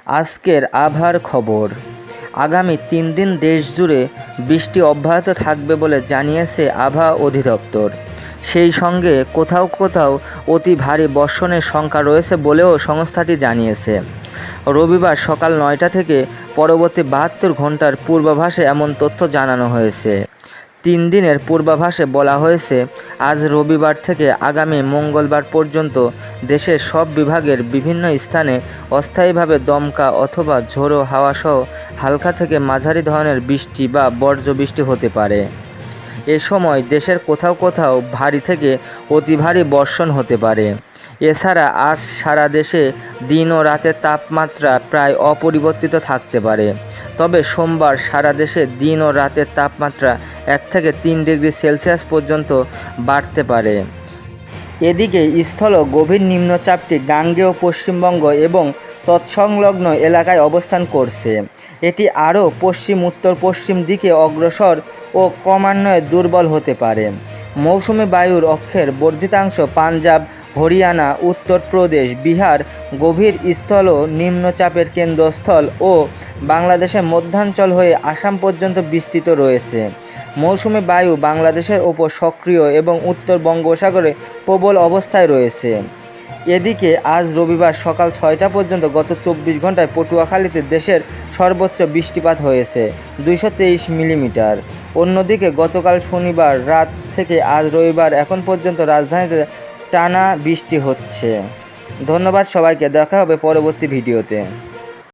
আজকের আবহাওয়ার খবর। আগামী 3 দিন দেশজুড়ে বৃষ্টি অব্যাহত থাকবে বলে জানিয়েছে আবহাওয়া অধিদপ্তর। সেই সঙ্গে কোথাও কোথাও অতি ভারী বর্ষণের শঙ্কা রয়েছে বলেও সংস্থাটি জানিয়েছে। রবিবার সকাল 9টা থেকে পরবর্তী 72 ঘন্টার পূর্বাভাসে এমন তথ্য জানানো হয়েছে। 3 দিনের পূর্বাভাসে বলা হয়েছে, আজ রবিবার থেকে আগামী মঙ্গলবার পর্যন্ত দেশের সব বিভাগের বিভিন্ন স্থানে অস্থায়ীভাবে দমকা অথবা ঝোড়ো হাওয়াসহ হালকা থেকে মাঝারি ধরনের বৃষ্টি বা বজ্রবৃষ্টি হতে পারে। এ সময় দেশের কোথাও কোথাও ভারী থেকে অতি ভারী বর্ষণ হতে পারে। এছাড়া আজ সারা দেশে দিন ও রাতের তাপমাত্রা প্রায় অপরিবর্তিত থাকতে পারে। তবে সোমবার সারা দেশে দিন ও রাতের তাপমাত্রা 1 থেকে 3 ডিগ্রি সেলসিয়াস পর্যন্ত বাড়তে পারে। এদিকে স্থল গভীর নিম্নচাপটি গাঙ্গেয় পশ্চিমবঙ্গ এবং তৎসংলগ্ন এলাকায় অবস্থান করছে। এটি আরও পশ্চিম উত্তর পশ্চিম দিকে অগ্রসর ও ক্রমান্বয়ে দুর্বল হতে পারে। মৌসুমী বায়ুর অক্ষের বর্ধিতাংশ পাঞ্জাব, হরিয়ানা, উত্তরপ্রদেশ, বিহার, গভীর স্থল ও নিম্নচাপের কেন্দ্রস্থল ও বাংলাদেশের মধ্যাঞ্চল হয়ে আসাম পর্যন্ত বিস্তৃত রয়েছে। মৌসুমী বায়ু বাংলাদেশের ওপর সক্রিয় এবং উত্তর বঙ্গোপসাগরে প্রবল অবস্থায় রয়েছে। এদিকে আজ রবিবার সকাল 6টা পর্যন্ত গত 24 ঘন্টায় পটুয়াখালীতে দেশের সর্বোচ্চ বৃষ্টিপাত হয়েছে 223 মিলিমিটার। অন্যদিকে গতকাল শনিবার রাত থেকে আজ রবিবার এখন পর্যন্ত রাজধানীতে টানা বৃষ্টি হচ্ছে। ধন্যবাদ সবাইকে, দেখা হবে পরবর্তী ভিডিওতে।